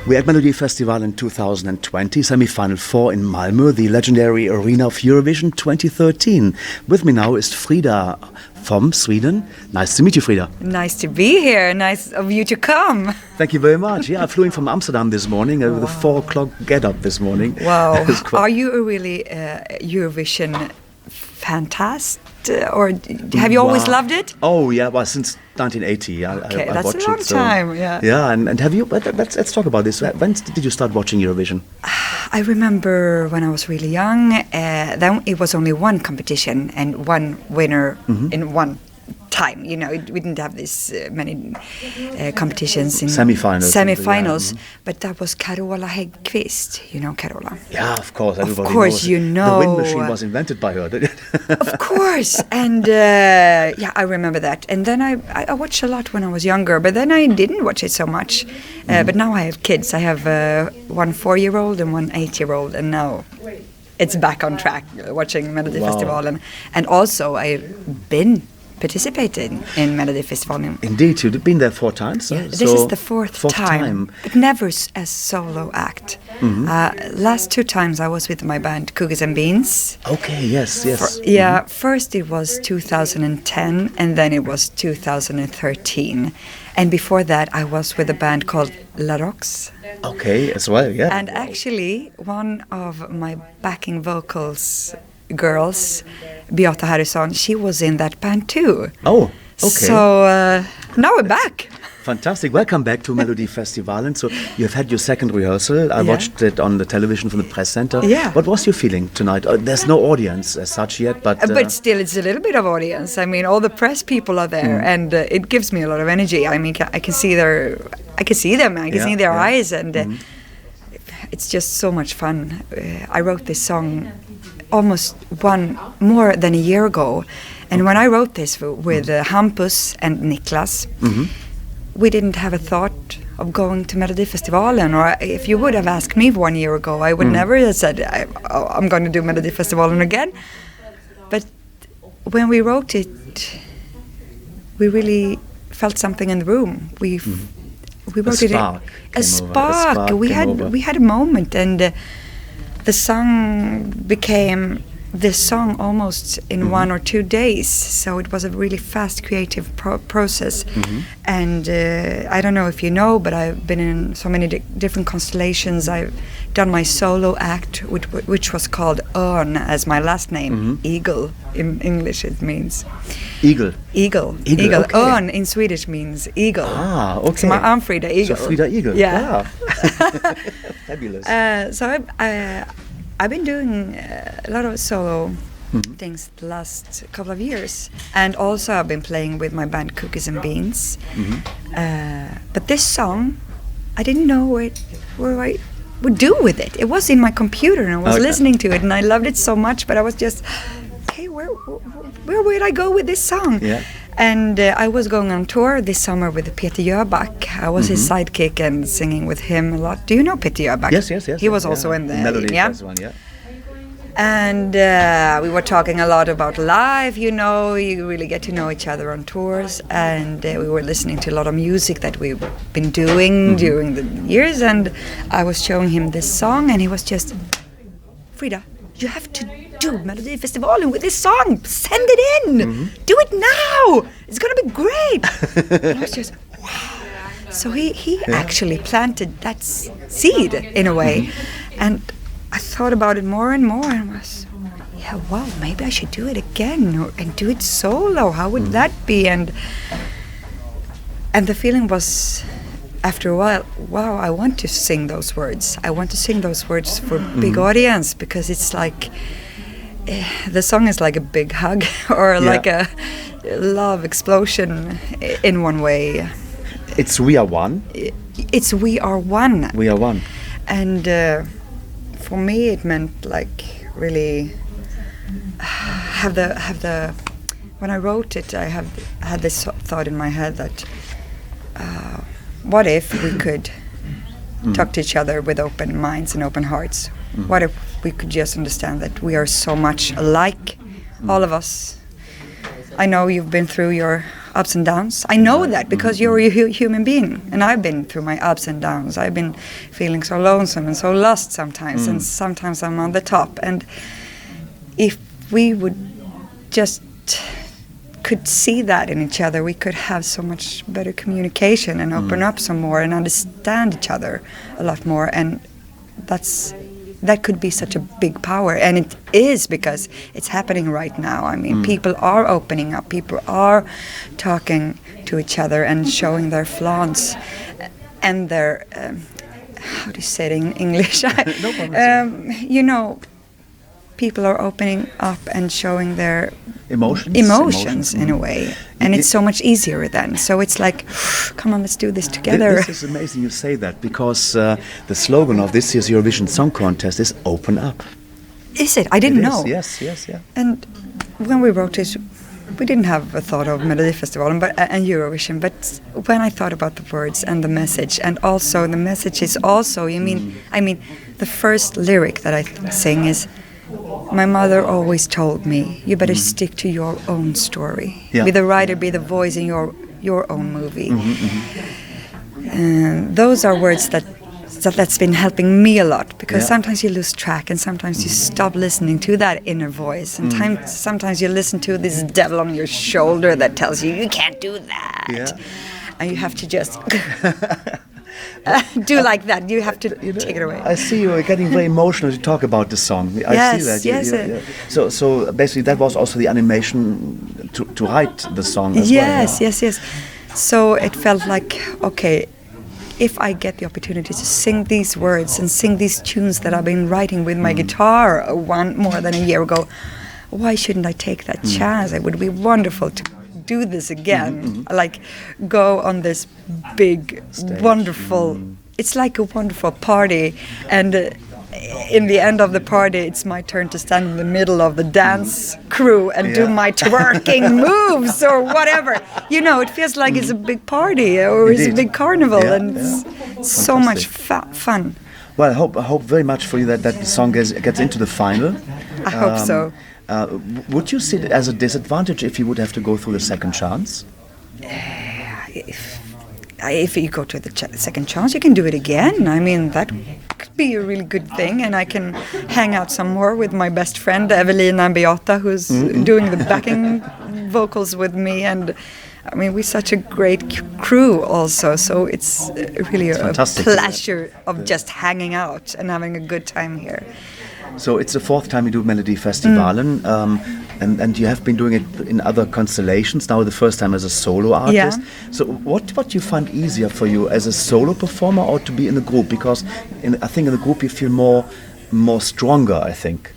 We're at Melodifestivalen 2020, semi-final 4 in Malmoe, the legendary arena of Eurovision 2013. With me now is Frida from Sweden. Nice to meet you, Frida. Nice to be here. Nice of you to come. Thank you very much. Yeah, I flew in from Amsterdam this morning with a 4 o'clock get-up this morning. Wow. Are you a really Eurovision fantast? Or have you always loved it? Oh, yeah, well, since 1980. Okay, I that's watch a long it, time, yeah. Yeah, and have you, let's talk about this. When did you start watching Eurovision? I remember when I was really young, then it was only one competition and one winner in one time. You know, we didn't have this many competitions in semi-finals. But that was Carola Häggkvist. You know Carola? Yeah, of course. Everybody of course, knows. you know. The wind machine was invented by her, didn't it? Of course. And yeah, I remember that. And then I watched a lot when I was younger, but then I didn't watch it so much. But now I have kids. I have one 4-year-old and one 8-year-old, and now it's back on track watching Melodifestivalen. Wow. And also I've been participating in Melodifestivalen. Indeed, you've been there 4 times. Yeah, this is the fourth time, but never as solo act. Last 2 times I was with my band Cookies and Beans. Okay, yes. First it was 2010 and then it was 2013. And before that I was with a band called La Rox. Okay, as well, yeah. And actually one of my backing vocals girls, Beata Harrison, she was in that band too. Oh, okay. So now we're back. Fantastic. Welcome back to Melodifestivalen. So you've had your second rehearsal. I watched it on the television from the press center. Yeah. What was your feeling tonight? There's no audience as such yet, but still it's a little bit of audience. I mean, all the press people are there, and it gives me a lot of energy. I mean, I can see them. I can see their eyes, and it's just so much fun. I wrote this song almost more than a year ago, and when I wrote this with Hampus and Niklas, we didn't have a thought of going to Melodifestivalen. Or if you would have asked me 1 year ago, I would never have said I'm going to do Melodifestivalen again. But when we wrote it, we really felt something in the room. We wrote a spark. We had a moment, and the song became this song almost in 1 or 2 days. So it was a really fast creative process. And I don't know if you know, but I've been in so many different constellations. I've done my solo act, which was called Öhrn as my last name. Eagle in English it means Eagle. Okay. Öhrn in Swedish means eagle. Ah, okay. So I'm Frida Eagle. So Frida Eagle. Yeah. Fabulous. So I've been doing a lot of solo things the last couple of years, and also I've been playing with my band Cookies and Beans. But this song, I didn't know where I would do with it. It was in my computer, and I was listening to it, and I loved it so much. But I was just, okay, where would I go with this song? Yeah. And I was going on tour this summer with Peter Jöback. I was his sidekick and singing with him a lot. Do you know Peter Jöback? Yes. He was also in the Melodifestivalen, yeah. And we were talking a lot about live, you know, you really get to know each other on tours. And we were listening to a lot of music that we've been doing during the years. And I was showing him this song, and he was just, Frida, you have to do Melodifestivalen with this song. Send it in. Do it now. It's going to be great. And I was just, wow. So he actually planted that seed in a way. And I thought about it more and more, and was, wow, maybe I should do it again and do it solo. How would that be? And the feeling was, after a while, wow, I want to sing those words. I want to sing those words for big audience, because it's like the song is like a big hug or like a love explosion in one way. It's We Are One. It's We Are One. We Are One. And for me, it meant like really have the. When I wrote it, I had this thought in my head that what if we could talk to each other with open minds and open hearts? What if we could just understand that we are so much alike, all of us? I know you've been through your ups and downs. I know that because you're a human being, and I've been through my ups and downs. I've been feeling so lonesome and so lost sometimes, and sometimes I'm on the top. And if we would just could see that in each other, we could have so much better communication and open up some more and understand each other a lot more. And that could be such a big power, and it is, because it's happening right now. I mean, people are opening up, people are talking to each other and showing their flaws and their how do you say it in English? You know, people are opening up and showing their emotions in a way, and it's so much easier then. So it's like, come on, let's do this together. This is amazing you say that, because the slogan of this year's Eurovision Song Contest is "Open Up." Is it? I didn't know. Yes. And when we wrote it, we didn't have a thought of Melodifestivalen and Eurovision, but when I thought about the words and the message, and also the message is also, I mean, the first lyric that I sing is, my mother always told me, you better stick to your own story. Yeah. Be the writer, be the voice in your own movie. And those are words that's been helping me a lot, because sometimes you lose track, and sometimes you stop listening to that inner voice, and sometimes you listen to this devil on your shoulder that tells you can't do that, and you have to just do like that. You have to take it away. I see you are getting very emotional to talk about the song. I see that. Yes. So basically, that was also the animation to write the song as well. Yes. So it felt like, okay, if I get the opportunity to sing these words and sing these tunes that I've been writing with my guitar more than a year ago, why shouldn't I take that chance? It would be wonderful to do this again, like go on this big stage. Wonderful it's like a wonderful party, and in the end of the party it's my turn to stand in the middle of the dance crew and do my twerking moves or whatever, it feels like it's a big party or it's a big carnival, and it's so much fun. Well, I hope very much for you that the song gets into the final. I hope so. Would you see it as a disadvantage if you would have to go through the second chance? If you go to the second chance, you can do it again. I mean, that could be a really good thing, and I can hang out some more with my best friend Evelina and Beata, who's doing the backing vocals with me, and I mean, we're such a great crew also, so it's really a pleasure of just hanging out and having a good time here. So it's the fourth time you do Melodifestivalen, and you have been doing it in other constellations. Now the first time as a solo artist. So what do you find easier for you, as a solo performer or to be in a group? Because I think in the group you feel more stronger, I think.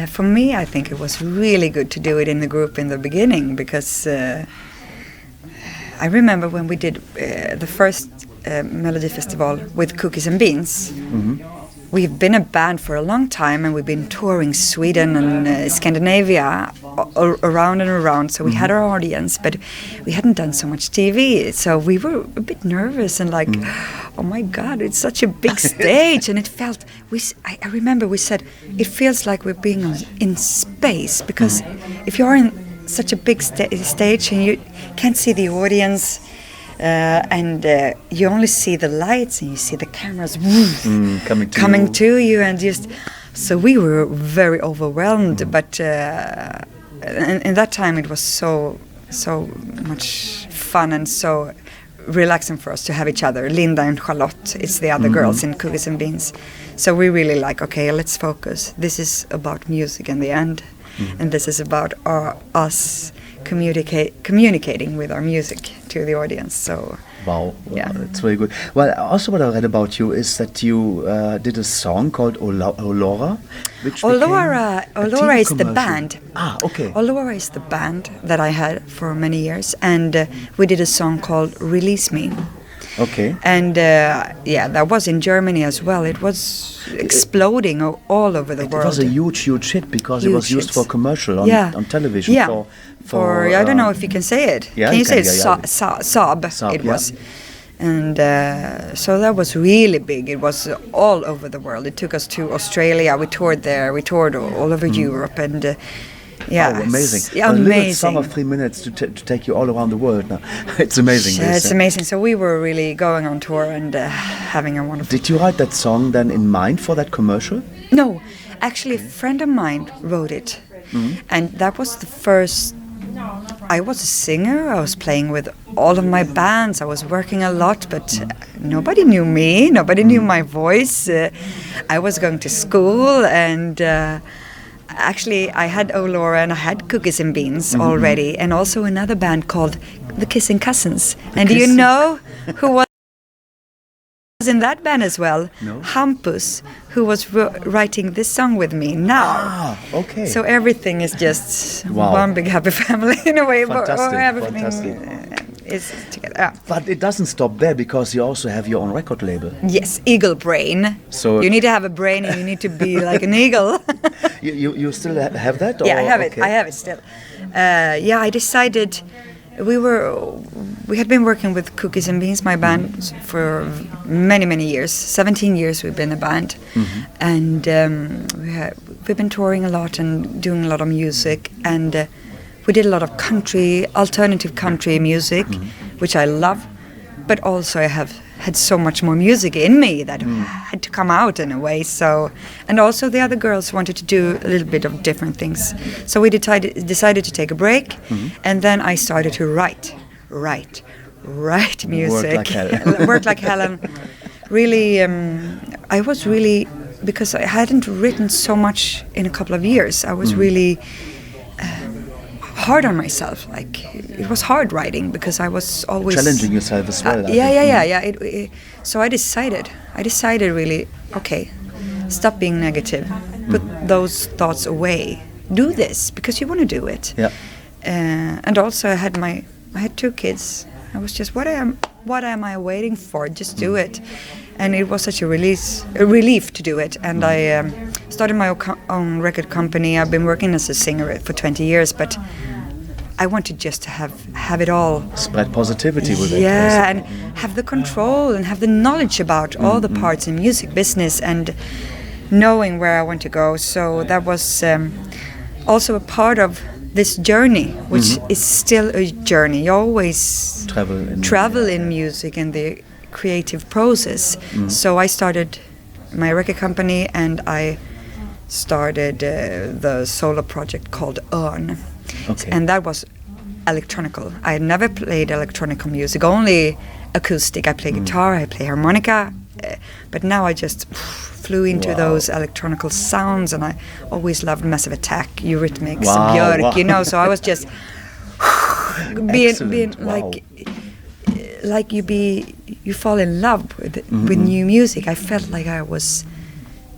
For me, I think it was really good to do it in the group in the beginning, because I remember when we did the first Melodifestival with Cookies and Beans. We've been a band for a long time, and we've been touring Sweden and Scandinavia around and around. So we had our audience, but we hadn't done so much TV. So we were a bit nervous and like, oh my God, it's such a big stage. And it felt, I remember we said, it feels like we're being in space, because if you're in such a big stage and you can't see the audience, and you only see the lights and you see the cameras coming to you, and so we were very overwhelmed, but in that time it was so much fun and so relaxing for us to have each other. Linda and Charlotte, it's the other girls in Cookies and Beans, so we really like, okay, let's focus, this is about music in the end, and this is about us communicating with our music to the audience. So wow, it's very good. Well, also what I read about you is that you did a song called Olora, which Olora is the band. Okay. Olora is the band that I had for many years, and we did a song called Release Me. Okay. And that was in Germany as well. It was exploding all over the world. It was a huge hit, because it was used for commercial on television. Yeah. For I don't know if you can say it. Yeah, can you say it? Saab. It was. And so that was really big. It was all over the world. It took us to Australia. We toured there. We toured all over Europe, and Yeah, Oh, amazing. Yeah, a little amazing. song of 3 minutes to take you all around the world now. It's amazing. Yeah, it's amazing. So we were really going on tour and having a wonderful... Did you write that song then in mind for that commercial? No, actually a friend of mine wrote it. And that was the first... I was a singer, I was playing with all of my bands, I was working a lot, but nobody knew me, nobody knew my voice. I was going to school and actually I had Oh Laura and I had Cookies and Beans already, and also another band called The Kissing Cousins. And do you know who was in that band as well? No. Hampus, who was writing this song with me now. Ah, okay. So everything is just Wow. one big happy family in a way. Fantastic, Everything fantastic. is together. Yeah. But it doesn't stop there, because you also have your own record label. Yes, eagle brain. So- you need to have a brain and you need to be like an eagle. You still have that? Yeah, or- I have it. okay. I have it still. I decided we had been working with Cookies and Beans, my band, for many years. 17 years we've been a band, and we've been touring a lot and doing a lot of music, and we did a lot of alternative country music, which I love, but also I have had so much more music in me that had to come out in a way. So, and also the other girls wanted to do a little bit of different things. So we decided to take a break, and then I started to write music. Work like hell. Work like hell, and really, I was really, because I hadn't written so much in a couple of years. I was really hard on myself. Like, it was hard writing because I was always Challenging yourself as well. I think. Yeah. So I decided really, okay, stop being negative, put those thoughts away, do this because you want to do it. Yeah. And also I had 2 kids. I was just, what am I waiting for? Just do it. And it was such a relief to do it. And I started my own record company. I've been working as a singer for 20 years, but I wanted just to have it all. Spread positivity with it. Yeah, and have the control and have the knowledge about all the parts in music business and knowing where I want to go. So that was also a part of this journey, which is still a journey. You always travel in music and the creative process. So I started my record company and I started the solo project called Öhrn. Okay. And that was electronical. I had never played electronic music, only acoustic. I play guitar, I play harmonica, but now I just flew into those electronical sounds, and I always loved Massive Attack, Eurythmics, Björk, you know, so I was just being like you fall in love with new music. I felt like I was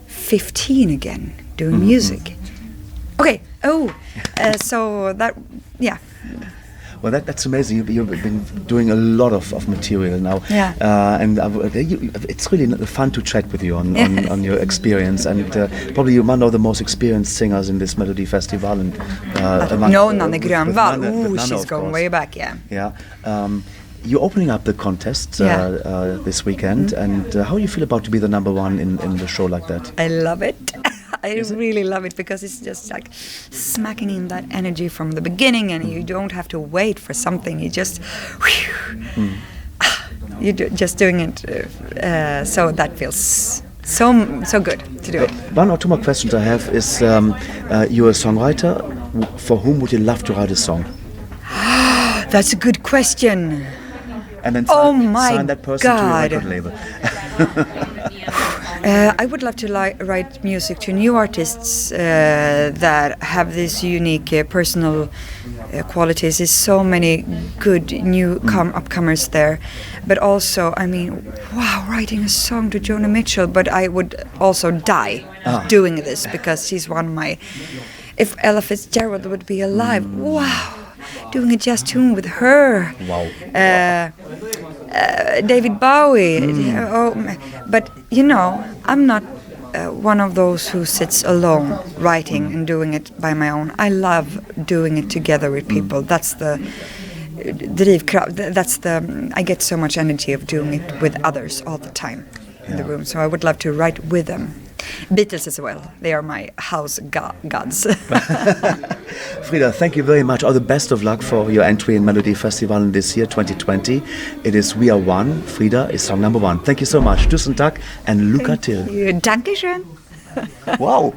15 again doing music. Okay. So that, yeah. Well, that's amazing. You've been doing a lot of material now. Yeah. And it's really fun to chat with you on your experience. And probably you're one of the most experienced singers in this Melodifestivalen. No, Nanne Grönvall. She's going way back, yeah. Yeah. You're opening up the contest this weekend. And how do you feel about to be the number one in the show like that? I love it. I really love it because it's just like smacking in that energy from the beginning, and you don't have to wait for something. You just, just doing it. So that feels so good to do it. One or two more questions I have is: you're a songwriter. For whom would you love to write a song? That's a good question. And then sign that person to your record label. I would love to write music to new artists that have these unique personal qualities. There's so many good new upcomers there. But also, I mean, writing a song to Joni Mitchell. But I would also die doing this because she's one of my... If Ella Fitzgerald would be alive, doing a jazz tune with her. Wow. David Bowie. But you know, I'm not one of those who sits alone writing and doing it by my own. I love doing it together with people. That's the drivkraft. That's the. I get so much energy of doing it with others all the time in the room. So I would love to write with them. Beatles as well. They are my house gods. Frida, thank you very much. All the best of luck for your entry in Melodifestivalen this year, 2020. It is We Are One. Frida is song number 1. Thank you so much. Tusen Dank and Luca Till. Dankeschön. Wow.